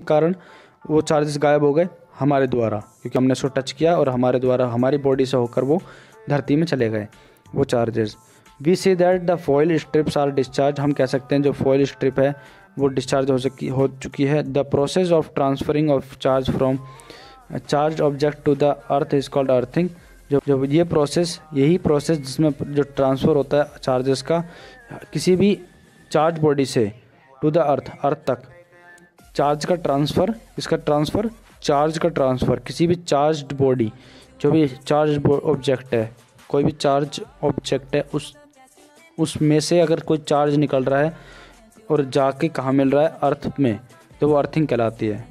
कारण वो चार्जेस गायब हो गए हमारे द्वारा, क्योंकि हमने उसको टच किया और हमारे द्वारा हमारी बॉडी से होकर वो धरती में चले गए वो charges. We see that the foil strips are discharge, हम कह सकते हैं जो फॉइल स्ट्रिप है वो डिस्चार्ज हो चुकी है। The process of transferring of charge from charge object to the earth is called earthing. जो ये प्रोसेस, यही प्रोसेस जिसमें जो ट्रांसफ़र होता है चार्जेस का किसी भी चार्ज बॉडी से टू द अर्थ तक, चार्ज का ट्रांसफ़र, इसका ट्रांसफ़र, चार्ज का ट्रांसफ़र, किसी भी चार्ज्ड बॉडी, जो भी चार्ज ऑब्जेक्ट है, कोई भी चार्ज ऑब्जेक्ट है, उसमें से अगर कोई चार्ज निकल रहा है और जाके कहाँ मिल रहा है, अर्थ में, तो वो अर्थिंग कहलाती है।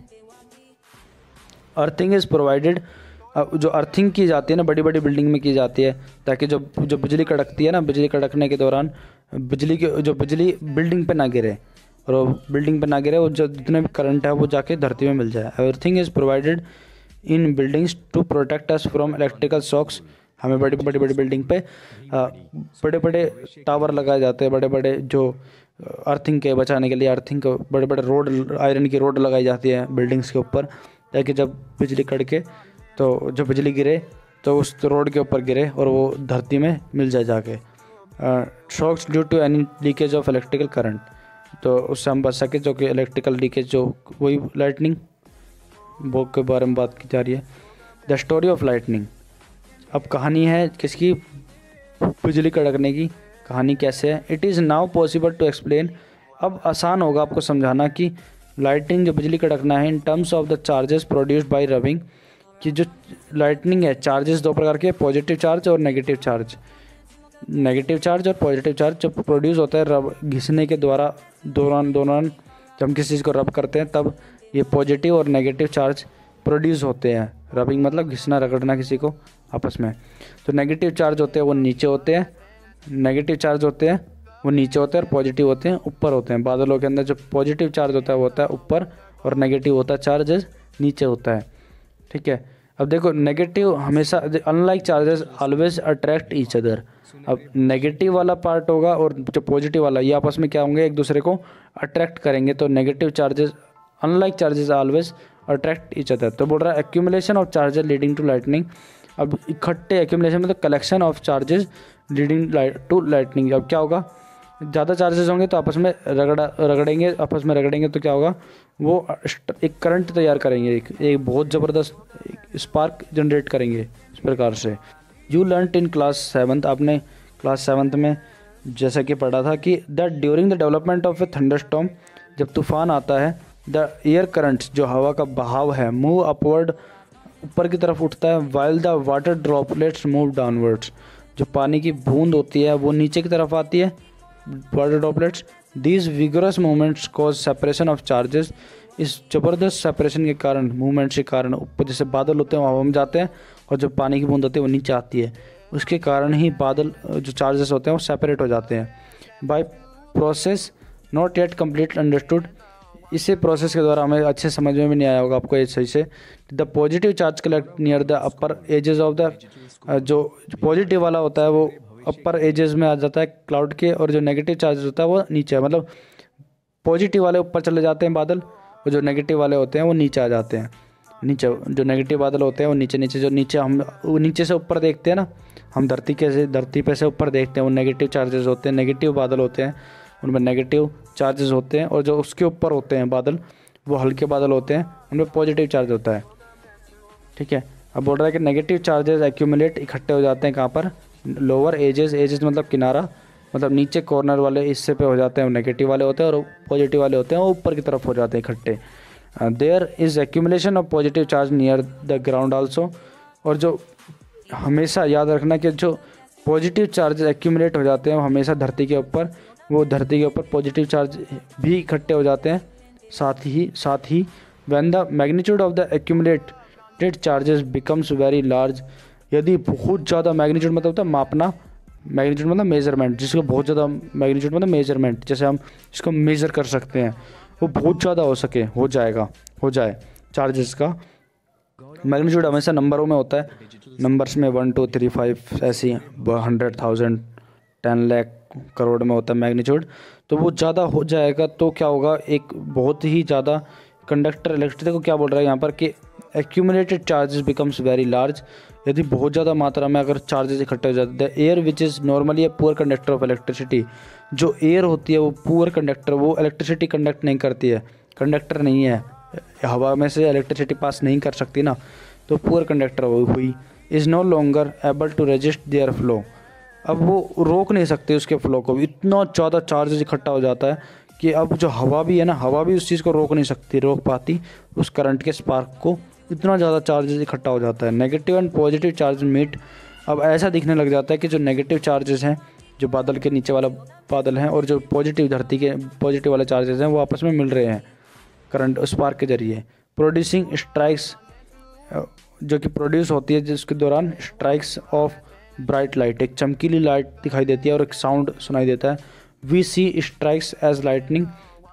अर्थिंग इज़ प्रोवाइडेड, जो अर्थिंग की जाती है ना बड़ी बड़ी बिल्डिंग में की जाती है, ताकि जो बिजली कड़कती है ना, बिजली कड़कने के दौरान बिजली बिल्डिंग पे ना गिरे, और वो बिल्डिंग पे ना गिरे, और जो जितने भी करंट है वो जाके धरती में मिल जाए। Earthing is provided in buildings to protect us from electrical shocks. हमें बड़ी बिल्डिंग पे बड़े बड़े टावर लगाए जाते हैं, बड़े बड़े जो अर्थिंग के बचाने के लिए, अर्थिंग को बड़े बड़े रोड, आयरन की रोड लगाई जाती है बिल्डिंग्स के ऊपर, ताकि जब बिजली कड़के तो जो बिजली गिरे तो उस रोड के ऊपर गिरे और वो धरती में मिल जाए जाके। Shocks due to any leakage of electrical current, तो उससे हम बच सके, जो कि इलेक्ट्रिकल लीकेज, जो वही लाइटनिंग वो के बारे में बात की जा रही है। द स्टोरी ऑफ लाइटनिंग, अब कहानी है किसकी, बिजली कड़कने की कहानी कैसे है। It is now possible to explain, अब आसान होगा आपको समझाना कि लाइटनिंग, जो बिजली कड़कना है, in terms of the charges produced by rubbing, कि जो लाइटनिंग है, चार्जेस दो प्रकार के, पॉजिटिव चार्ज और नेगेटिव चार्ज। नेगेटिव चार्ज और पॉजिटिव चार्ज जब प्रोड्यूस होता है रब घिसने के द्वारा, दौरान जब हम किसी चीज़ को रब करते हैं तब ये पॉजिटिव और नेगेटिव चार्ज प्रोड्यूस होते हैं। रबिंग मतलब घिसना, रगड़ना किसी को आपस में। तो नेगेटिव चार्ज होते हैं वो नीचे होते हैं, नेगेटिव चार्ज होते हैं वो नीचे होते हैं, और पॉजिटिव होते हैं ऊपर होते हैं। बादलों के अंदर जो पॉजिटिव चार्ज होता है वो होता है ऊपर, और नेगेटिव होता है चार्जेस नीचे होता है। ठीक है, अब देखो नेगेटिव हमेशा, unlike charges always attract each other. अब नेगेटिव वाला पार्ट होगा और जो पॉजिटिव वाला, ये आपस में क्या होंगे, एक दूसरे को अट्रैक्ट करेंगे। तो negative charges, unlike charges always attract each other. तो बोल रहा है accumulation of charges leading to lightning. अब इकट्ठे, एक्यूमुलेशन मतलब collection of charges leading to lightning. अब क्या होगा, ज़्यादा चार्जेस होंगे तो आपस में रगड़ेंगे, आपस में रगड़ेंगे तो क्या होगा, वो एक करंट तैयार करेंगे, एक बहुत ज़बरदस्त स्पार्क जनरेट करेंगे इस प्रकार से। You learned in class 7th, आपने क्लास 7th में जैसा कि पढ़ा था कि that during the development of A thunderstorm, जब तूफान आता है, द एयर करंट्स, जो हवा का बहाव है, मूव अपवर्ड, ऊपर की तरफ उठता है, while the water droplets move downwards, जो पानी की बूंद होती है वो नीचे की तरफ आती है, water droplets. These vigorous movements cause separation of charges, इस ज़बरदस्त सेपरेशन के कारण, मूवमेंट्स के कारण, ऊपर जैसे बादल होते हैं वो हवा में जाते हैं, और जो पानी की बूंद होती है वो नीचे आती है, उसके कारण ही बादल, जो चार्जेस होते हैं वो सेपरेट हो जाते हैं। By process not yet complete understood, इसी प्रोसेस के द्वारा हमें अच्छे समझ में भी नहीं आया होगा आपको ये सही से। The positive charge collect near the upper edges of the, जो पॉजिटिव वाला होता है वो अपर एजेस में आ जाता है क्लाउड के, और जो नेगेटिव चार्ज होता है वो नीचे, मतलब पॉजिटिव वाले ऊपर चले जाते हैं बादल, और जो नेगेटिव वाले होते हैं वो नीचे आ जाते हैं। नीचे जो नेगेटिव बादल होते हैं वो नीचे, जो नीचे हम वो नीचे से ऊपर देखते हैं ना, हम धरती पे से ऊपर देखते हैं, वो नेगेटिव चार्जेस होते हैं, नेगेटिव बादल होते हैं, उनमें नेगेटिव चार्जेस होते हैं। और जो उसके ऊपर होते हैं बादल, वो हल्के बादल होते हैं, उनमें पॉजिटिव चार्ज होता है। ठीक है, अब बोल रहा है कि नेगेटिव चार्जेस एक्यूमुलेट, इकट्ठे हो जाते हैं कहाँ पर, लोअर एजेस मतलब किनारा, मतलब नीचे कॉर्नर वाले हिस्से पे हो जाते हैं, वो नेगेटिव वाले होते हैं, और पॉजिटिव वाले होते हैं वो ऊपर की तरफ हो जाते हैं इकट्ठे। There is accumulation of positive charge near the ground also, और जो हमेशा याद रखना कि जो पॉजिटिव चार्ज एक्यूमुलेट हो जाते हैं वो हमेशा धरती के ऊपर, वो धरती के ऊपर पॉजिटिव चार्ज भी इकट्ठे हो जाते हैं। साथ ही when the magnitude of the accumulated charges becomes very large, यदि बहुत ज़्यादा, मैग्नीट्यूड मतलब होता है मापना, मैग्नीट्यूड मतलब मेजरमेंट, जिसको बहुत ज़्यादा, मैग्नीट्यूड मतलब मेजरमेंट, जैसे हम इसको मेज़र कर सकते हैं, वो बहुत ज़्यादा हो जाए चार्जेस का। मैग्नीट्यूड हमेशा नंबरों में होता है, नंबर्स में 1 2 3 5 ऐसी 100,000 10 लाख करोड़ में होता है मैग्नीट्यूड। तो वो ज़्यादा हो जाएगा तो क्या होगा, एक बहुत ही ज़्यादा कंडक्टर इलेक्ट्रिसिटी को क्या बोल रहा है यहाँ पर कि accumulated charges becomes very large, यदि बहुत ज़्यादा मात्रा में अगर चार्जेस इकट्ठे हो जाते हैं। Air which is normally a poor conductor of electricity, जो एयर होती है वो पुअर कंडक्टर, वो इलेक्ट्रिसिटी कंडक्ट नहीं करती है, कंडक्टर नहीं है, हवा में से इलेक्ट्रिसिटी पास नहीं कर सकती ना, तो पुअर कंडक्टर हुई। Is no longer able to resist their flow, अब वो रोक नहीं सकते उसके फ्लो को, इतना ज़्यादा चार्जेस इकट्ठा हो जाता है कि अब जो हवा भी है ना, हवा भी उस चीज़ को रोक पाती उस करंट के स्पार्क को, इतना ज़्यादा चार्जेस इकट्ठा हो जाता है। Negative and positive charge meet, अब ऐसा दिखने लग जाता है कि जो नेगेटिव चार्जेस हैं, जो बादल के नीचे वाला बादल हैं, और जो पॉजिटिव धरती के पॉजिटिव वाले चार्जेस हैं, वो आपस में मिल रहे हैं करंट स्पार्क के जरिए। प्रोड्यूसिंग स्ट्राइक्स, जो कि प्रोड्यूस होती है जिसके दौरान स्ट्राइक्स ऑफ ब्राइट लाइट, एक चमकीली लाइट दिखाई देती है और एक साउंड सुनाई देता है। We see strikes as lightning,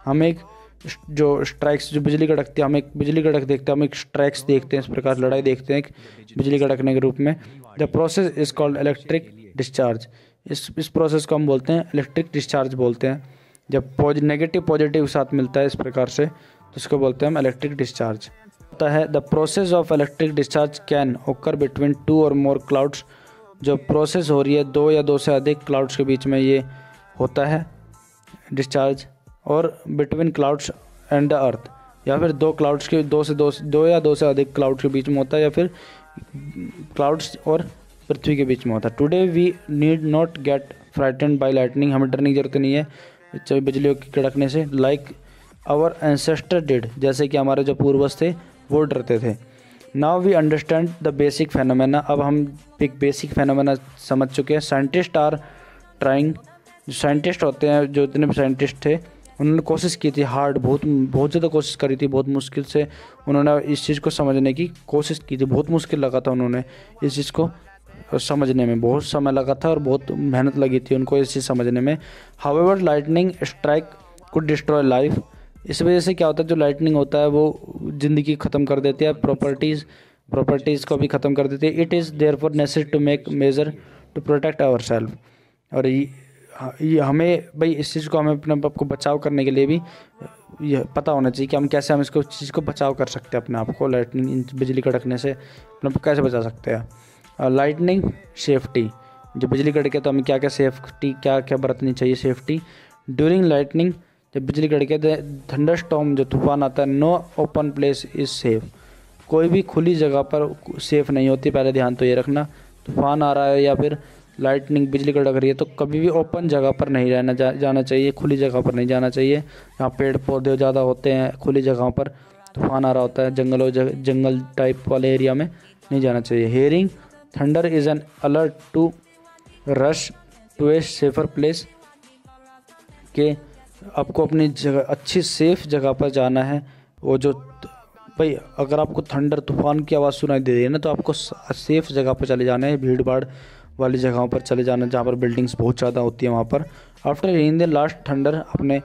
हम एक जो स्ट्राइक्स, जो बिजली कड़कती है, हम एक बिजली कड़क देखते हैं, हम एक स्ट्राइक्स देखते हैं, इस प्रकार लड़ाई देखते हैं एक बिजली कड़कने के रूप में। The process is called electric discharge, इस प्रोसेस को हम बोलते हैं इलेक्ट्रिक डिस्चार्ज बोलते हैं। जब नेगेटिव पॉजिटिव साथ मिलता है इस प्रकार से, तो इसको बोलते हैं हम इलेक्ट्रिक डिस्चार्ज होता है। The process of electric discharge can ओकर बिटवीन 2 और मोर क्लाउड्स, जो प्रोसेस हो रही है 2 या 2 से अधिक क्लाउड्स के बीच में ये होता है डिस्चार्ज, और between clouds and the earth, या फिर 2 क्लाउड्स के 2 या 2 से अधिक क्लाउड्स के बीच में होता है, या फिर क्लाउड्स और पृथ्वी के बीच में होता है। Today we need not get frightened by lightning, हमें डरने की जरूरत नहीं है बिजलियों की कड़कने से। लाइक आवर एंसेस्टर डिड, जैसे कि हमारे जो पूर्वज थे वो डरते थे। Now we understand the basic phenomena, अब हम एक बेसिक फेनोमेना समझ चुके हैं। साइंटिस्ट आर ट्राइंग, जो साइंटिस्ट होते हैं, जो इतने भी साइंटिस्ट थे, उन्होंने कोशिश की थी हार्ड, बहुत ज़्यादा कोशिश करी थी, बहुत मुश्किल से उन्होंने इस चीज़ को समझने की कोशिश की थी, बहुत मुश्किल लगा था उन्होंने इस चीज़ को समझने में, बहुत समय लगा था और बहुत मेहनत लगी थी उनको इस चीज़ समझने में। However lightning strike could destroy life, इस वजह से क्या होता है, जो लाइटनिंग होता है वो ज़िंदगी ख़त्म कर देती है, प्रॉपर्टीज़ को भी ख़त्म कर देती है। It is therefore necessary to make measure to protect our self, और ये हमें भाई इस चीज़ को, हमें अपने आप को बचाव करने के लिए भी ये पता होना चाहिए कि हम कैसे हम इसको चीज़ को बचाव कर सकते हैं, अपने आप को लाइटनिंग बिजली कड़कने से अपने आप को कैसे बचा सकते हैं। लाइटनिंग सेफ्टी, जब बिजली कड़के तो हमें क्या क्या सेफ्टी, क्या क्या बरतनी चाहिए सेफ्टी। ड्यूरिंग लाइटनिंग, जब बिजली कड़के थंडर स्टॉर्म, जो तूफान आता है, no open place is safe, कोई भी खुली जगह पर सेफ़ नहीं होती, पहले ध्यान तो ये रखना। तूफान आ रहा है या फिर लाइटनिंग बिजली कड़क रही है तो कभी भी ओपन जगह पर नहीं जाना चाहिए, खुली जगह पर नहीं जाना चाहिए। यहाँ पेड़ पौधे ज़्यादा होते हैं, खुली जगहों पर तूफान आ रहा होता है, जंगल टाइप वाले एरिया में नहीं जाना चाहिए। Hearing thunder is an alert to rush to a safer place, के आपको अपनी जगह, अच्छी सेफ जगह पर जाना है। वो जो भाई अगर आपको थंडर तूफान की आवाज़ सुनाई दे रही है ना, तो आपको सेफ जगह पर चले जाना है, भीड़ भाड़ वाली जगहों पर चले जाना जहाँ पर बिल्डिंग्स बहुत ज़्यादा होती है वहाँ पर। After hearing the last thunder, अपने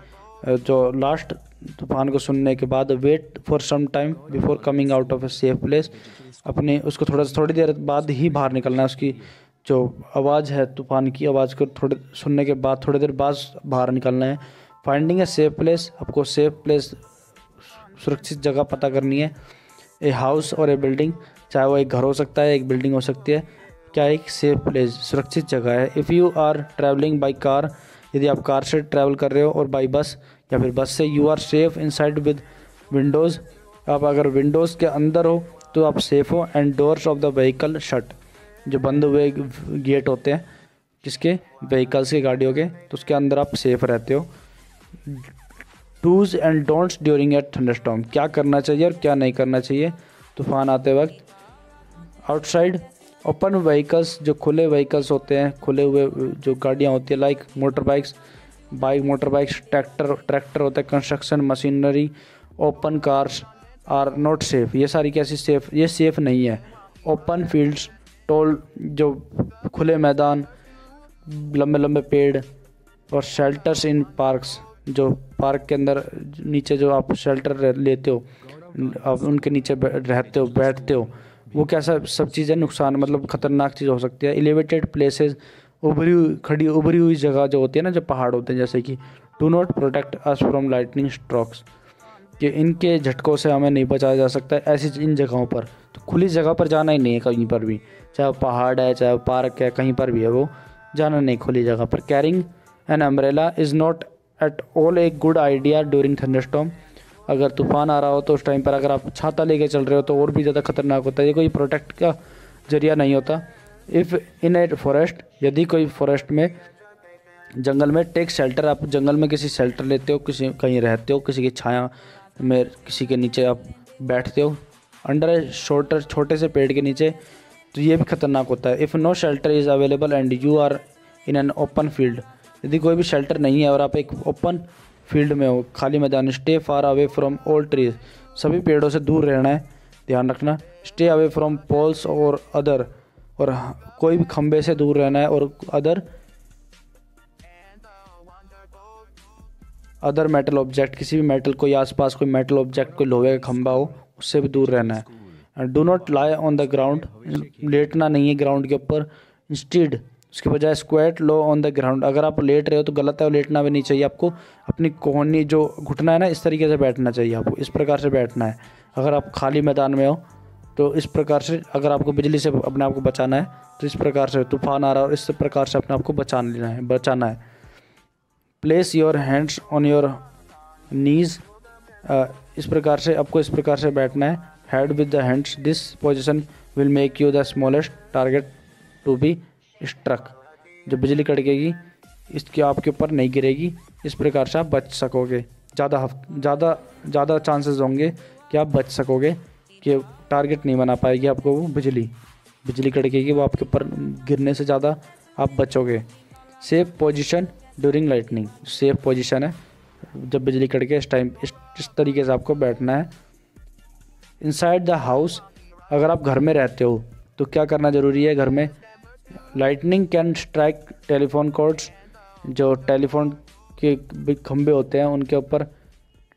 जो लास्ट तूफान को सुनने के बाद, wait for some time before coming out of a safe place, अपने उसको थोड़ी देर बाद ही बाहर निकलना है, उसकी जो आवाज़ है तूफान की आवाज़ को थोड़े सुनने के बाद थोड़ी देर बाद बाहर निकलना है। फाइंडिंग ए सेफ प्लेस, आपको सेफ प्लेस, सुरक्षित जगह पता करनी है। ए हाउस और ए बिल्डिंग, चाहे वो एक घर हो सकता है, एक बिल्डिंग हो सकती है, क्या एक सेफ प्लेस सुरक्षित जगह है। If you are travelling by car, यदि आप कार से ट्रैवल कर रहे हो, और बाई बस या फिर बस से, you are safe inside with windows, आप अगर विंडोज़ के अंदर हो तो आप सेफ हो। And doors of the vehicle shut, जो बंद हुए गेट होते हैं किसके, व्हीकल्स के, गाड़ियों के, तो उसके अंदर आप सेफ रहते हो। Dos and don'ts during a thunderstorm, क्या करना चाहिए और क्या नहीं करना चाहिए तूफान आते वक्त। आउटसाइड ओपन व्हीकल्स, जो खुले व्हीकल्स होते हैं, खुले हुए जो गाड़ियाँ होती है, लाइक मोटर बाइक्स, ट्रैक्टर होता है, construction machinery, open cars are not safe, ये सारी कैसी सेफ, ये सेफ नहीं है। ओपन फील्ड्स, टोल, जो खुले मैदान, लंबे लंबे पेड़, और शेल्टर्स इन पार्क्स, जो पार्क के अंदर नीचे जो आप शेल्टर लेते हो, आप उनके नीचे रहते हो, बैठते हो, वो कैसा सब चीज़ें नुकसान, मतलब ख़तरनाक चीज़ हो सकती है। एलिवेटेड प्लेसेस, उभरी हुई जगह जो होती है ना, जो पहाड़ होते हैं जैसे कि, do not protect us from lightning strokes, कि इनके झटकों से हमें नहीं बचाया जा सकता ऐसी इन जगहों पर। तो खुली जगह पर जाना ही नहीं है कहीं पर भी, चाहे पहाड़ है, चाहे पार्क है, कहीं पर भी है, वो जाना नहीं खुली जगह पर। Carrying an umbrella is not at all a good idea during thunderstorm. अगर तूफान आ रहा हो तो उस टाइम पर अगर आप छाता लेके चल रहे हो तो और भी ज़्यादा खतरनाक होता है, ये कोई प्रोटेक्ट का जरिया नहीं होता। इफ़ इन ए फॉरेस्ट, यदि कोई फॉरेस्ट में, जंगल में, टेक शेल्टर, आप जंगल में किसी शेल्टर लेते हो, किसी कहीं रहते हो, किसी की छाया में, किसी के नीचे आप बैठते हो, अंडर ए शॉर्टर, छोटे से पेड़ के नीचे, तो ये भी खतरनाक होता है। If no shelter is available and you are in an open field, यदि कोई भी शेल्टर नहीं है और आप एक ओपन फील्ड में हो, खाली मैदान, stay far away from all trees, सभी पेड़ों से दूर रहना है, ध्यान रखना। स्टे अवे फ्रॉम पोल्स और अदर, और कोई भी खंबे से दूर रहना है, और अदर मेटल ऑब्जेक्ट, किसी भी मेटल, कोई आसपास कोई मेटल ऑब्जेक्ट, कोई लोहे का खंबा हो, उससे भी दूर रहना है। Do not lie on the ground, लेटना नहीं है ग्राउंड के ऊपर, इंस्टीड, उसके बजाय square low on the ground. अगर आप लेट रहे हो तो गलत है, लेटना भी नहीं चाहिए आपको, अपनी कोहनी जो घुटना है ना, इस तरीके से बैठना चाहिए आपको, इस प्रकार से बैठना है। अगर आप खाली मैदान में हो तो इस प्रकार से, अगर आपको बिजली से अपने आप को बचाना है तो इस प्रकार से, तूफान आ रहा है और इस प्रकार से अपने आप को बचाना है। Place your hands on your knees, इस प्रकार से आपको इस प्रकार से बैठना है, head with the hands, this position will make you the smallest target to be struck. जब बिजली कड़केगी इसकी आपके ऊपर नहीं गिरेगी, इस प्रकार से आप बच सकोगे, ज़्यादा चांसेस होंगे कि आप बच सकोगे, कि टारगेट नहीं बना पाएगी आपको वो बिजली कड़केगी, वो आपके ऊपर गिरने से ज़्यादा आप बचोगे। Safe position during lightning, safe position है जब बिजली कड़के, इस टाइम इस तरीके से आपको बैठना है। इनसाइड द हाउस, अगर आप घर में रहते हो तो क्या करना ज़रूरी है घर में, lightning can strike telephone cords, जो टेलीफोन के खंभे होते हैं उनके ऊपर,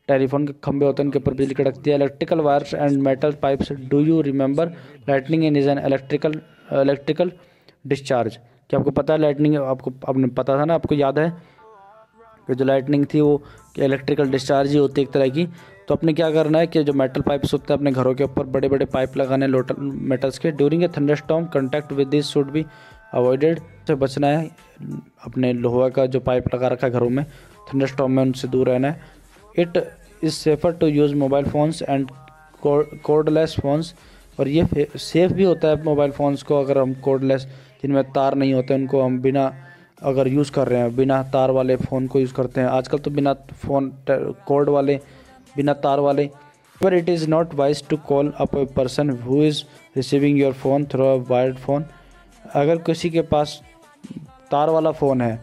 टेलीफोन के खंभे होते हैं उनके ऊपर बिजली कड़कती है। Electrical wires and metal pipes, do you remember lightning in is an electrical discharge. क्या आपको पता है लाइटनिंग, आपने पता था ना, आपको याद है कि जो लाइटनिंग थी वो इलेक्ट्रिकल डिस्चार्ज ही होती है एक तरह की। तो अपने क्या करना है कि जो मेटल पाइप्स होते हैं अपने घरों के ऊपर बड़े बड़े पाइप लगाने मेटल्स के। During a thunderstorm contact with this should be avoided, से बचना है, अपने लोहा का जो पाइप लगा रखा है घरों में, थंडरस्टॉर्म में उनसे दूर रहना है। It is safer to use mobile phones and cordless phones, और ये सेफ़ भी होता है मोबाइल फ़ोन्स को, अगर हम कॉर्डलेस, जिनमें तार नहीं होते, उनको हम बिना अगर यूज़ कर रहे हैं, बिना तार वाले फ़ोन को यूज़ करते हैं आजकल, तो बिना फ़ोन कॉर्ड वाले, बिना तार वाले। पर it is not wise to call up a person who is receiving your phone through a wired phone. अगर किसी के पास तार वाला फ़ोन है,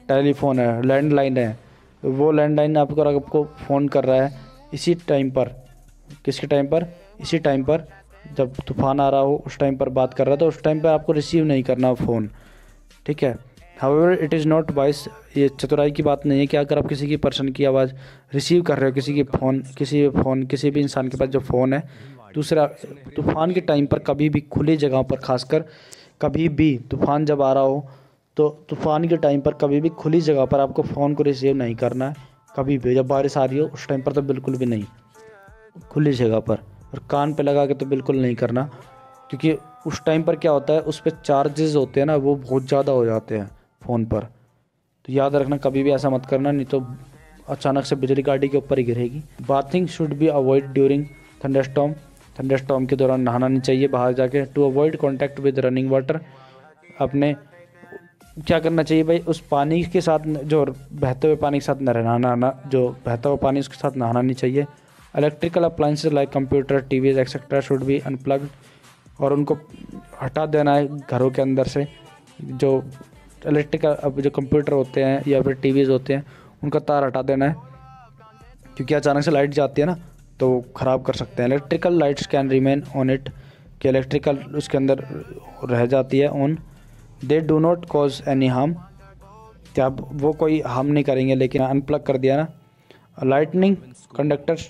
टेलीफोन है, लैंडलाइन है, वो लैंडलाइन आपको फ़ोन कर रहा है इसी टाइम पर, किसके टाइम पर, इसी टाइम पर जब तूफ़ान आ रहा हो उस टाइम पर बात कर रहा था, तो उस टाइम पर आपको रिसीव नहीं करना फ़ोन, ठीक है। However it is not vice, ये चतुराई की बात नहीं है कि अगर आप किसी की पर्सन की आवाज़ रिसीव कर रहे हो, किसी भी इंसान के पास जो फ़ोन है, दूसरा तूफ़ान के टाइम पर कभी भी खुली जगहों पर, खासकर कभी भी तूफ़ान जब आ रहा हो, तो तूफ़ान के टाइम पर कभी भी खुली जगह पर आपको फ़ोन को रिसीव नहीं करना है, कभी भी। जब बारिश आ रही हो उस टाइम पर तो बिल्कुल भी नहीं, खुली जगह पर, और कान पे लगा के तो बिल्कुल नहीं करना, क्योंकि उस टाइम पर क्या होता है, उस पर चार्जेस होते हैं ना, वो बहुत ज़्यादा हो जाते हैं फ़ोन पर। तो याद रखना कभी भी ऐसा मत करना, नहीं तो अचानक से बिजली गाड़ी के ऊपर ही गिरेगी। Bathing should be avoid during thunderstorm के दौरान नहाना नहीं चाहिए बाहर जाके। To avoid contact with running water, अपने क्या करना चाहिए भाई, उस पानी के साथ, जो बहते हुए पानी के साथ नहाना, जो बहता हुआ पानी उसके साथ नहाना नहीं चाहिए। Electrical appliances like computer, TVs etcetera should be unplugged, और उनको हटा देना है घरों के अंदर से। जो इलेक्ट्रिकल, अब जो कंप्यूटर होते हैं या फिर टीवीज़ होते हैं, उनका तार हटा देना है, क्योंकि अचानक से लाइट जाती है ना, तो वो ख़राब कर सकते हैं। Electrical lights can remain on it, कि इलेक्ट्रिकल उसके अंदर रह जाती है on. They do not cause any harm, क्या वो कोई हार्म नहीं करेंगे, लेकिन अनप्लग कर दिया ना। लाइटनिंग कंडक्टर्स,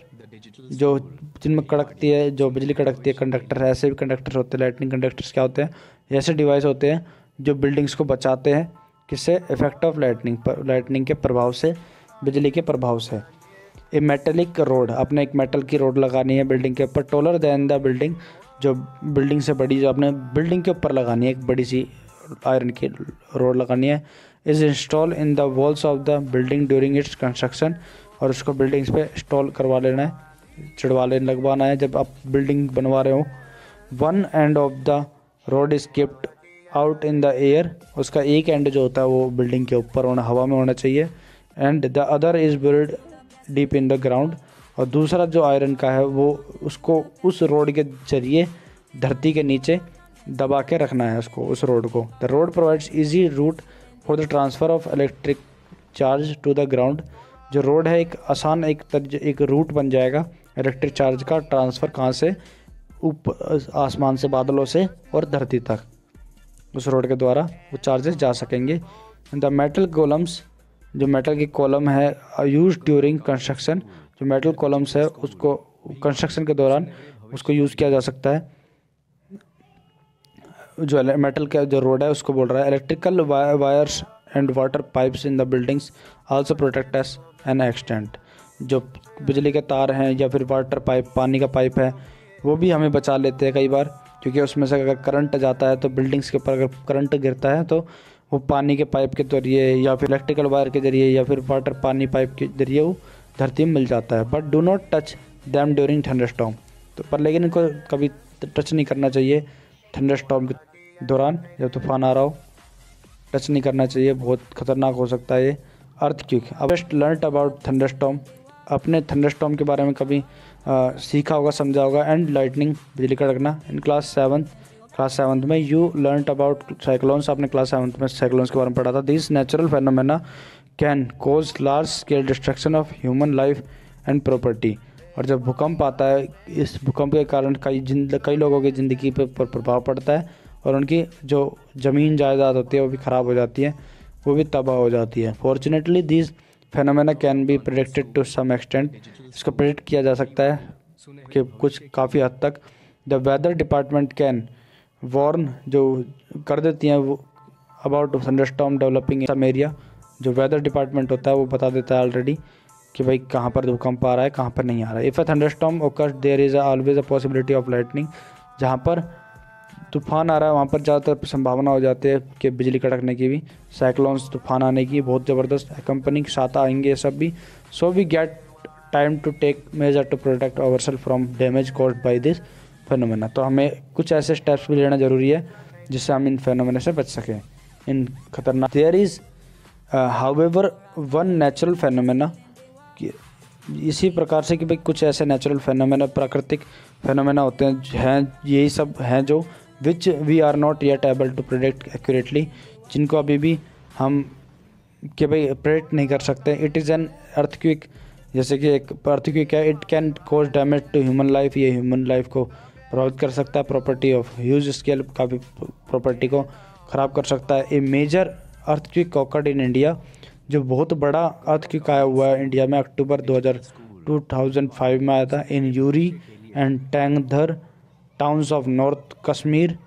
जो जिनमें कड़कती है, जो बिजली कड़कती है, कंडक्टर, ऐसे भी कंडक्टर्स होते हैं। लाइटनिंग कंडक्टर्स क्या होते हैं, ऐसे डिवाइस होते हैं जो बिल्डिंग्स को बचाते हैं, किससे, इफेक्ट ऑफ लाइटनिंग के प्रभाव से, बिजली के प्रभाव से। ए मेटेलिक रोड, आपने एक मेटल की रोड लगानी है बिल्डिंग के ऊपर, टॉलर देन द बिल्डिंग, जो बिल्डिंग से बड़ी, जो आपने बिल्डिंग के ऊपर लगानी है, एक बड़ी सी आयरन की रोड लगानी है। Is install in the walls of the building during its construction, और उसको बिल्डिंग्स पे इंस्टॉल करवा लेना है, चढ़वा लेना, लगवाना है जब आप बिल्डिंग बनवा रहे हो। One end of the road is kept out in the air, उसका एक एंड जो होता है वो बिल्डिंग के ऊपर होना, हवा में होना चाहिए। And the other is buried deep in the ground, और दूसरा जो आयरन का है वो उसको उस रोड के जरिए धरती के नीचे दबा के रखना है उसको, उस रोड को। The road provides easy route for the transfer of electric charge to the ground, जो रोड है एक आसान एक रूट बन जाएगा इलेक्ट्रिक चार्ज का ट्रांसफ़र, कहाँ से, ऊपर आसमान से, बादलों से और धरती तक, उस रोड के द्वारा वो चार्जेस जा सकेंगे। द मेटल कॉलम्स, जो मेटल की कॉलम है यूज ड्यूरिंग कंस्ट्रक्शन, जो मेटल कॉलम्स है उसको कंस्ट्रक्शन के दौरान उसको यूज़ किया जा सकता है। जो मेटल का जो रोड है उसको बोल रहा है। Electrical wires and water pipes in the buildings also protect us an extent, जो बिजली के तार हैं या फिर वाटर पाइप, पानी का पाइप है, वो भी हमें बचा लेते हैं कई बार, क्योंकि उसमें से अगर करंट जाता है तो बिल्डिंग्स के ऊपर अगर करंट गिरता है तो वो पानी के पाइप के जरिए या फिर इलेक्ट्रिकल वायर के जरिए या फिर वाटर पानी पाइप के जरिए वो धरती में मिल जाता है। But do not touch them during thunderstorm, तो पर लेकिन इनको कभी टच नहीं करना चाहिए थंडरस्टॉर्म के दौरान, जब तूफान आ रहा हो टच नहीं करना चाहिए, बहुत ख़तरनाक हो सकता है ये। अर्थक्वेक, अब जस्ट लर्न अबाउट थंडरस्टॉर्म, अपने थंडरस्टॉर्म के बारे में कभी सीखा होगा, समझा होगा। एंड लाइटनिंग, बिजली कड़कना। इन क्लास सेवन्थ में यू लर्न अबाउट साइक्लोन्स, आपने क्लास 7th में साइक्लोन्स के बारे में पढ़ा था। This natural phenomena can cause large scale destruction of human life and property, और जब भूकंप आता है, इस भूकंप के कारण कई लोगों की ज़िंदगी पर प्रभाव पड़ता है, और उनकी जो ज़मीन जायदाद होती है वो भी ख़राब हो जाती है, वो भी तबाह हो जाती है। Fortunately this phenomena can be predicted to some extent, इसको प्रेडिक्ट किया जा सकता है कि कुछ काफ़ी हद तक। The weather department can warn, जो कर देती हैं वो about thunderstorm developing in some area, जो वेदर डिपार्टमेंट होता है वो बता देता है ऑलरेडी कि भाई कहाँ पर भूकंप आ रहा है, कहाँ पर नहीं आ रहा है। If a thunderstorm occurs there is always a possibility of lightning, जहाँ पर तूफान आ रहा है वहाँ पर ज़्यादातर संभावना हो जाती है कि बिजली कड़कने की भी, साइक्लोन्स, तूफान आने की बहुत ज़बरदस्त कंपनी के साथ आएंगे ये सब भी। So we get time to take measure to protect ourselves from damage caused by this phenomena, तो हमें कुछ ऐसे स्टेप्स भी लेना ज़रूरी है जिससे हम इन फेनोमेना से बच सकें, इन खतरनाक। There is however one natural phenomena, इसी प्रकार से कि भाई कुछ ऐसे नेचुरल फेनोमेना, प्राकृतिक फेनोमेना होते हैं यही सब हैं जो which we are not yet able to predict accurately, जिनको अभी भी हम कि भाई प्रेडिक्ट नहीं कर सकते। इट इज़ एन अर्थक्वेक, जैसे कि एक अर्थक्वेक है, it can cause damage to human life, ये ह्यूमन लाइफ को प्रभावित कर सकता है, प्रॉपर्टी ऑफ ह्यूज स्केल, काफ़ी प्रॉपर्टी को ख़राब कर सकता है। A major earthquake occurred in India, जो बहुत बड़ा अर्थक्वेक आया हुआ है इंडिया में, अक्टूबर 2005 में आया था, in Uri and Tangdhar towns of north Kashmir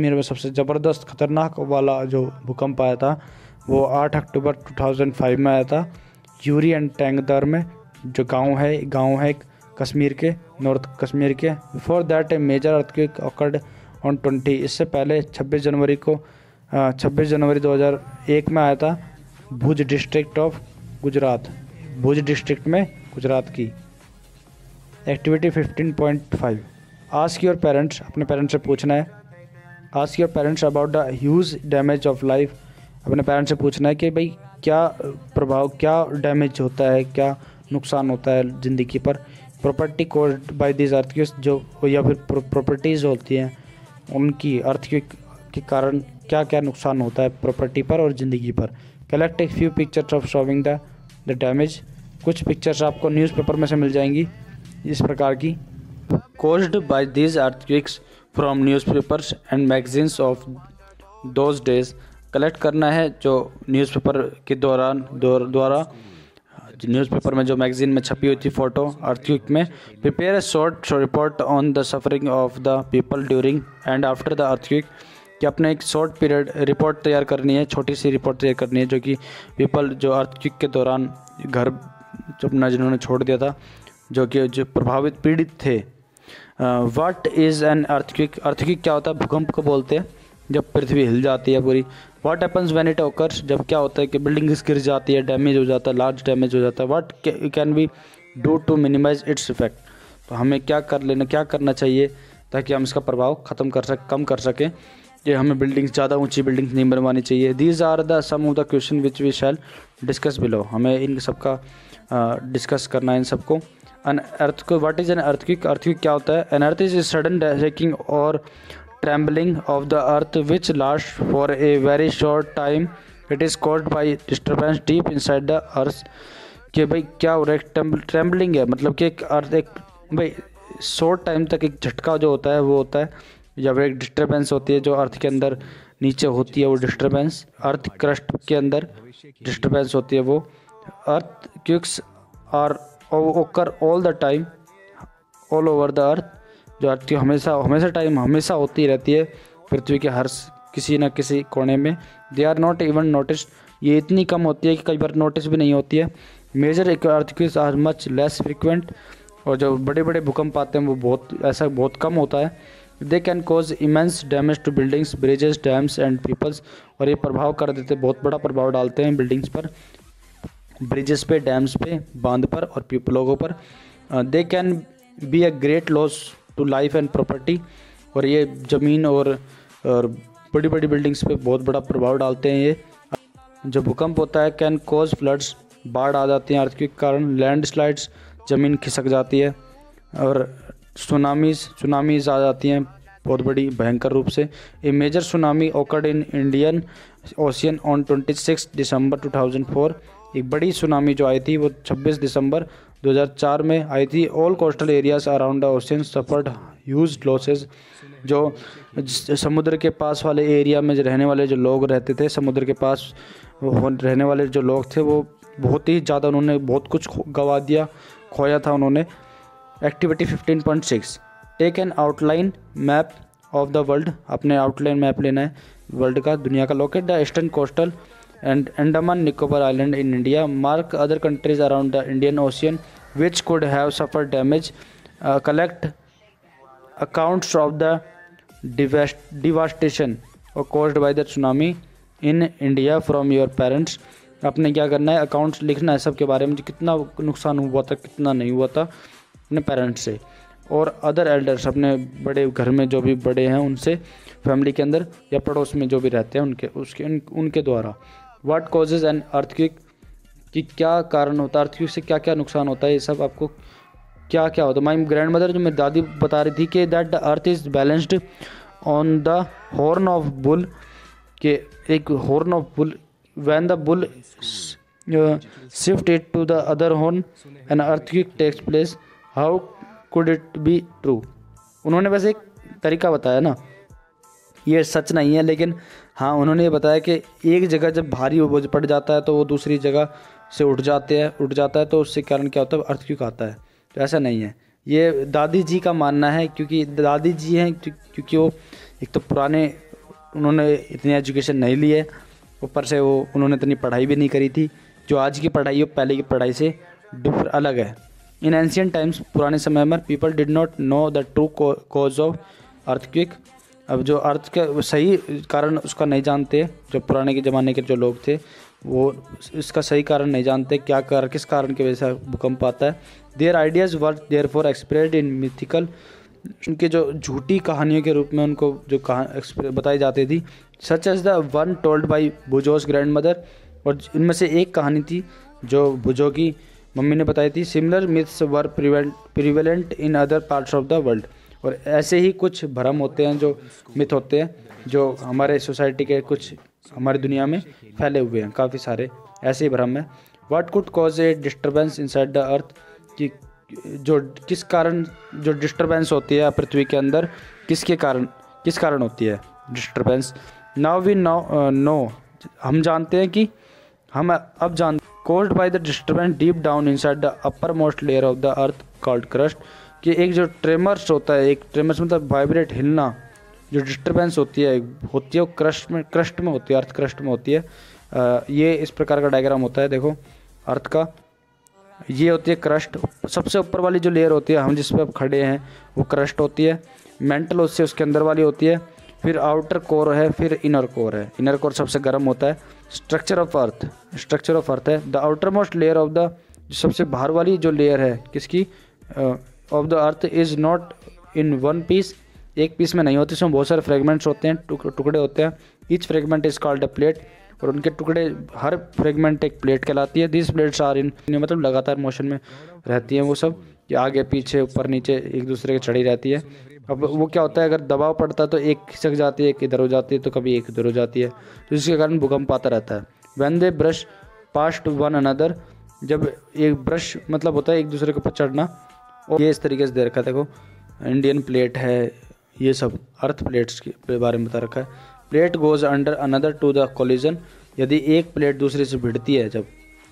में सबसे ज़बरदस्त खतरनाक वाला जो भूकंप आया था वो 8 अक्टूबर 2005 में आया था, यूरी एंड टैंगधर में, जो गांव है एक कश्मीर के, नॉर्थ कश्मीर के। Before that a major earthquake occurred on 20, इससे पहले 26 जनवरी 2001 में आया था Bhuj district of Gujarat, Bhuj district में गुजरात की। एक्टिविटी 15.5, आस्क योर पेरेंट्स, अपने पेरेंट्स से पूछना है। Ask your parents about the huge damage of life, अपने पेरेंट्स से पूछना है कि भाई क्या प्रभाव, क्या डैमेज होता है, क्या नुकसान होता है ज़िंदगी पर। Property caused by this earthquake, जो या फिर प्रॉपर्टीज़ होती हैं उनकी अर्थक्वेक के कारण क्या क्या नुकसान होता है प्रॉपर्टी पर और ज़िंदगी पर। Collect a few pictures of showing the damage, कुछ पिक्चर्स आपको न्यूज़पेपर में से मिल जाएंगी इस प्रकार की। Caused by this earthquakes from newspapers and magazines of those days, collect करना है जो न्यूज़पेपर के द्वारा न्यूज़पेपर में जो मैगजीन में छपी हुई थी फ़ोटो अर्थक्वेक में। Prepare a short report on the suffering of the people during and after the earthquake, कि अपने एक शॉर्ट पीरियड रिपोर्ट तैयार करनी है, छोटी सी रिपोर्ट तैयार करनी है जो कि पीपल जो अर्थक्वेक के दौरान घर जो अपना जिन्होंने छोड़ दिया था, जो प्रभावित पीड़ित थे। What is an earthquake? Earthquake क्या होता है? भूकंप को बोलते हैं जब पृथ्वी हिल जाती है पूरी। What happens when it occurs? जब क्या होता है कि बिल्डिंग्स गिर जाती है, डैमेज हो जाता है, लार्ज डैमेज हो जाता है। What can we do to minimize its effect? तो हमें क्या करना चाहिए ताकि हम इसका प्रभाव कम कर सकें। कि हमें ज़्यादा ऊंची बिल्डिंग्स नहीं बनवानी चाहिए। These are the some of the question which we shall discuss below. हमें इन सबका डिस्कस करना है इन सबको। An earthquake, what is an earthquake? Earthquake क्या होता है? An earth is sudden shaking और trembling of the earth which last for a very short time. It is caused by disturbance deep inside the earth. कि भाई क्या हो रहा है? ट्रेम्बलिंग है, मतलब कि एक भाई शॉर्ट टाइम तक एक झटका जो होता है वो होता है, या फिर एक डिस्टर्बेंस होती है जो अर्थ के अंदर नीचे होती है। वो डिस्टर्बेंस अर्थ क्रस्ट के अंदर डिस्टर्बेंस होती है। वो अर्थ क्विक्स आर ओकर all the time all over the earth. जो अर्थ की हमेशा होती रहती है पृथ्वी के हर किसी न किसी कोने में। They are not even notice. ये इतनी कम होती है कि कई बार नोटिस भी नहीं होती है। Major earthquakes are much less frequent. और जो बड़े बड़े भूकंप आते हैं वो बहुत कम होता है। They can cause immense damage to buildings, bridges, dams and peoples. और ये प्रभाव कर देते, बहुत बड़ा प्रभाव डालते हैं बिल्डिंग्स पर, ब्रिजेस पे, डैम्स पे, बांध पर और लोगों पर। They can be a great loss to life and property. और ये ज़मीन और बड़ी बड़ी बिल्डिंग्स पे बहुत बड़ा प्रभाव डालते हैं। ये जो भूकंप होता है कैन कॉज फ्लड्स, बाढ़ आ जाती है अर्थक्वेक के कारण। लैंड स्लाइड्स, ज़मीन खिसक जाती है। और सुनामीज़ आ जाती हैं बहुत बड़ी भयंकर रूप से। A major tsunami occurred in Indian Ocean on 26 December 2004। एक बड़ी सुनामी जो आई थी वो 26 दिसंबर 2004 में आई थी। All coastal areas around the ocean suffered huge losses. जो समुद्र के पास वाले एरिया में रहने वाले जो लोग रहते थे, समुद्र के पास रहने वाले जो लोग थे, वो बहुत ही ज़्यादा उन्होंने बहुत कुछ खोया था उन्होंने। Activity 15.6 take an outline map of the world. अपने आउटलाइन मैप लेना है वर्ल्ड का, दुनिया का। Locate the eastern coastal and Andaman Nicobar island in India. Mark other countries around the Indian Ocean which could have suffer damage. Collect accounts of the devastation और caused by the tsunami in India from your parents. आपने क्या करना है? Accounts लिखना है सबके बारे में, कितना नुकसान हुआ था, कितना नहीं हुआ था, अपने पेरेंट्स से। और अदर एल्डर्स, अपने बड़े घर में जो भी बड़े हैं उनसे, फैमिली के अंदर या पड़ोस में जो भी रहते हैं उनके द्वारा। What causes an earthquake? कि क्या कारण होता है अर्थक्वेक से, क्या क्या नुकसान होता है, ये सब आपको क्या क्या होता है। माई ग्रैंड मदर, जो मेरी दादी बता रही थी कि that the earth is balanced on the horn of bull. के एक horn of bull, when the bull shift it to the other horn an earthquake takes place. How could it be true? उन्होंने बस एक तरीका बताया ना, ये सच नहीं है, लेकिन हाँ उन्होंने ये बताया कि एक जगह जब भारी बोझ पड़ जाता है तो वो दूसरी जगह से उठ जाता है तो उससे कारण क्या होता है? अर्थक्वेक आता है। तो ऐसा नहीं है, ये दादी जी का मानना है, क्योंकि दादी जी हैं, क्योंकि वो एक तो पुराने, उन्होंने इतनी एजुकेशन नहीं ली है, ऊपर से वो उन्होंने इतनी पढ़ाई भी नहीं करी थी। जो आज की पढ़ाई है पहले की पढ़ाई से अलग है। इन एंशियंट टाइम्स, पुराने समय में, people did not know the true cause of earthquake. अब जो अर्थ के सही कारण उसका नहीं जानते, जो पुराने के ज़माने के जो लोग थे वो इसका सही कारण नहीं जानते, किस कारण की वजह से भूकंप आता है। Their ideas were therefore expressed in mythical. उनके जो झूठी कहानियों के रूप में उनको जो बताई जाती थी, such as the one told by Boojho's grandmother. और इनमें से एक कहानी थी जो बुजो की मम्मी ने बताई थी। Similar myths were prevalent in other parts of the world. और ऐसे ही कुछ भ्रम होते हैं, जो मिथ होते हैं, जो हमारे सोसाइटी के कुछ हमारी दुनिया में फैले हुए हैं, काफ़ी सारे ऐसे ही भ्रम है। What could cause A disturbance inside the earth? कि जो किस कारण जो डिस्टर्बेंस होती है पृथ्वी के अंदर, किस कारण होती है डिस्टर्बेंस? नाउ वी नो, हम जानते हैं कि called by the disturbance deep down inside the upper most layer of the earth called crust. कि एक जो ट्रेमर्स होता है, एक ट्रेमर्स मतलब वाइब्रेट, हिलना, जो डिस्टर्बेंस होती है वो क्रस्ट में होती है, अर्थ क्रस्ट में होती है। ये इस प्रकार का डायग्राम होता है, देखो अर्थ का। ये होती है क्रस्ट। सबसे ऊपर वाली जो लेयर होती है हम जिस पे अब खड़े हैं वो क्रस्ट होती है। मेंटल उससे उसके अंदर वाली होती है। फिर आउटर कोर है, फिर इनर कोर है। इनर कोर सबसे गर्म होता है। स्ट्रक्चर ऑफ अर्थ है the outermost layer of the, सबसे बाहर वाली जो लेयर है किसकी, of the earth is not in one piece, एक पीस में नहीं होती, इसमें बहुत सारे फ्रेगमेंट्स होते हैं, टुकड़े होते हैं। Each fragment is called a plate, और उनके टुकड़े, हर फ्रेगमेंट एक प्लेट कहलाती है। दिस प्लेट्स आर इन, मतलब लगातार मोशन में रहती हैं वो सब, कि आगे पीछे ऊपर नीचे एक दूसरे के चढ़ी रहती है। अब वो क्या होता है, अगर दबाव पड़ता है तो एक खिसक जाती है, एक इधर हो जाती है, तो कभी एक इधर हो जाती है, तो जिसके कारण भूकंप आता रहता है। When they brush past one another, जब एक ब्रश मतलब होता है एक दूसरे के ऊपर चढ़ना, और ये इस तरीके से दे रखा है। देखो इंडियन प्लेट है, ये सब अर्थ प्लेट्स के बारे में बता रखा है। Plate goes under another to the collision, यदि एक प्लेट दूसरे से भिड़ती है,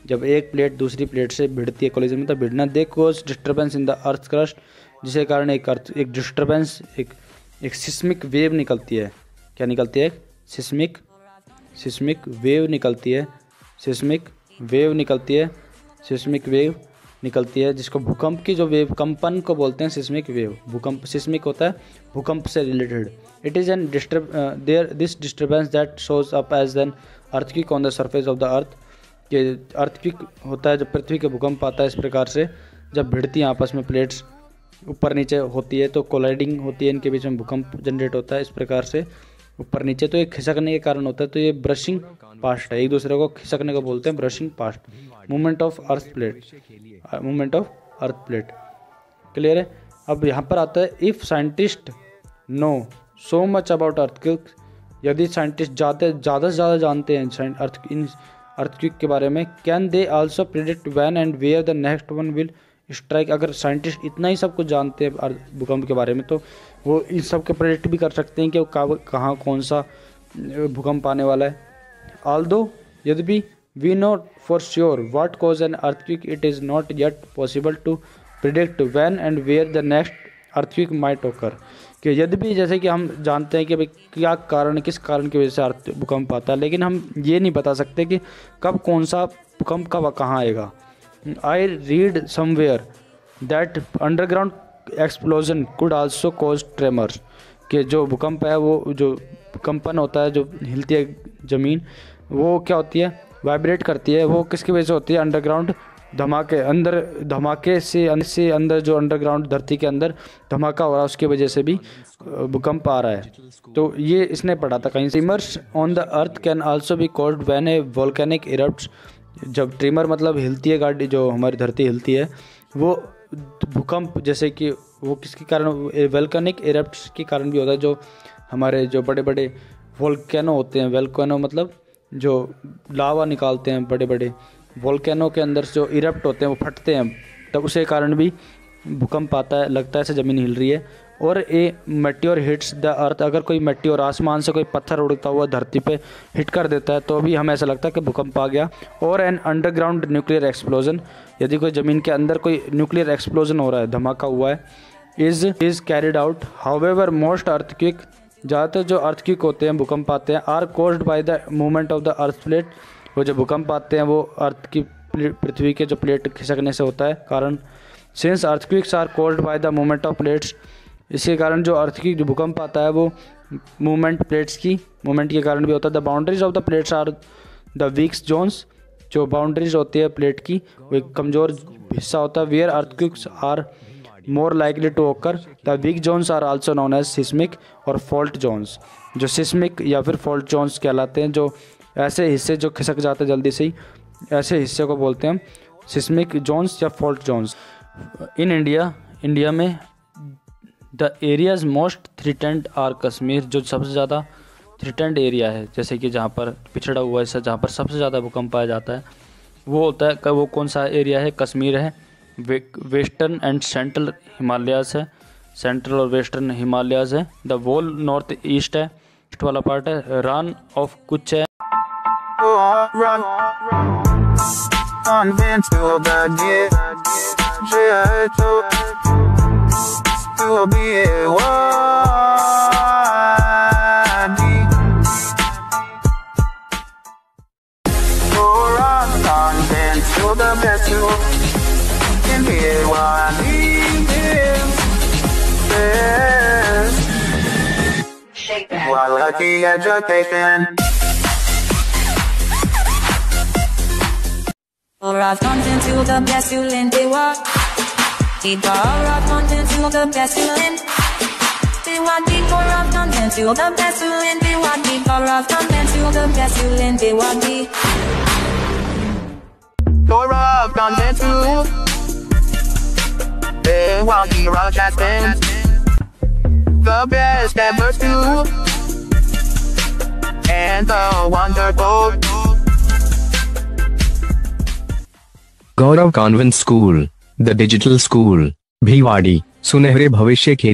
जब एक प्लेट दूसरी प्लेट से भिड़ती है, कोलिजन मतलब भिड़ना, they cause disturbance in the earth crust, जिसके कारण एक डिस्टर्बेंस, एक सिस्मिक वेव निकलती है। क्या निकलती है? सिस्मिक वेव निकलती है, जिसको भूकंप की जो वेव, कंपन को बोलते हैं सिस्मिक वेव। भूकंप सिस्मिक होता है भूकंप से related. It is an this disturbance that shows up as an earthquake on the surface of the earth, कि अर्थक्वेक होता है जब पृथ्वी के भूकंप आता है इस प्रकार से, जब भिड़ती हैं आपस में प्लेट्स, ऊपर नीचे होती है तो कोलाइडिंग होती है, इनके बीच में भूकंप जनरेट होता है इस प्रकार से ऊपर नीचे, तो ये खिसकने के कारण होता है। तो ये ब्रशिंग पास्ट है, एक दूसरे को खिसकने को बोलते हैं brushing past. Movement of earth plate, clear है। अब यहाँ पर आता है if scientist know so much about earthquake, यदि साइंटिस्ट ज़्यादा से ज़्यादा जानते हैं अर्थक्वेक के बारे में, can they also predict when and where the next one will strike. अगर साइंटिस्ट इतना ही सब कुछ जानते हैं भूकंप के बारे में, तो वो इन सब के प्रेडिक्ट भी कर सकते हैं कि कहाँ कौन सा भूकंप आने वाला है। ऑल्दो यद्यपि we know for sure what cause an earthquake, it is not yet possible to predict when and where the next earthquake might occur, कि यद्यपि जैसे कि हम जानते हैं कि भाई क्या कारण, किस कारण की वजह से भूकंप आता है, लेकिन हम ये नहीं बता सकते कि कब कौन सा भूकंप कब कहाँ आएगा। I read somewhere that underground explosion could also cause tremors, कि जो भूकंप है वो जो कंपन होता है, जो हिलती है ज़मीन, वो क्या होती है, वाइब्रेट करती है, वो किसकी वजह से होती है, अंडरग्राउंड धमाके से अंदर जो अंडरग्राउंड धरती के अंदर धमाका हो रहा है उसकी वजह से भी भूकंप आ रहा है। तो ये इसने पढ़ा था कहीं। Tremors on the earth can also be caused when a volcanic erupts, जब ट्रिमर मतलब हिलती है गाड़ी, जो हमारी धरती हिलती है, वो भूकंप जैसे कि वो किसके कारण, वोल्केनिक इरप्ट्स के कारण भी होता है। जो हमारे जो बड़े बड़े वोल्केनो होते हैं, वोल्केनो मतलब जो लावा निकालते हैं, बड़े बड़े वोल्केनो के अंदर जो इरप्ट होते हैं वो फटते हैं, तब उसके कारण भी भूकंप आता है, लगता है ऐसे ज़मीन हिल रही है। और ए मेटियोर हिट्स द अर्थ, अगर कोई मेटियोर आसमान से कोई पत्थर उड़ता हुआ धरती पे हिट कर देता है तो भी हमें ऐसा लगता है कि भूकंप आ गया। और एन अंडरग्राउंड न्यूक्लियर एक्सप्लोजन, यदि कोई ज़मीन के अंदर कोई न्यूक्लियर एक्सप्लोजन हो रहा है, धमाका हुआ है, is carried out. However most earthquake, ज़्यादातर जो अर्थक्वेक होते हैं, भूकंप आते हैं, are caused by the movement of the earth plate, वो जो भूकंप आते हैं वो अर्थ की पृथ्वी के जो प्लेट खिसकने से होता है कारण। Since earthquakes are caused by the movement of plates, इसके कारण जो अर्थ जो भूकंप आता है वो मूवमेंट प्लेट्स की मूवमेंट के कारण भी होता है। The boundaries of the plates are the weak zones, जो बाउंड्रीज होती है प्लेट की वो एक कमज़ोर हिस्सा होता है। Where earthquakes are more likely to occur, the weak zones are also known as seismic और फॉल्ट जोन्स, जो सिस्मिक या फिर फॉल्ट जोन्स कहलाते हैं। जो ऐसे हिस्से जो खिसक जाते हैं जल्दी से ही, ऐसे हिस्से को बोलते हैं सिस्मिक जोन्स या फॉल्ट जोन्स। इन इंडिया में the areas most threatened are Kashmir, जो सबसे ज़्यादा थ्रेटेंड एरिया है, जैसे कि जहाँ पर पिछड़ा हुआ हिस्सा, जहाँ पर सबसे ज़्यादा भूकंप पाया जाता है, वो होता है, वो कौन सा एरिया है, कश्मीर है। वेस्टर्न एंड सेंट्रल हिमालयाज़ है, सेंट्रल और वेस्टर्न हिमालयाज़ है। द वोल नॉर्थ ईस्ट है, ईस्ट वाला पार्ट है। रन ऑफ कुछ है, the best Quality education. Alright, content to the best you lend they walk. Deep alright, content to the best you lend. They want deep alright, content to the best you lend. They want deep alright, content to the best you lend. They want deep. Alright, content to. They want deep broadcasting. The best ever to. And the wonderful. Gaurav convent school, the digital school, Bhiwadi, सुनहरे भविष्य के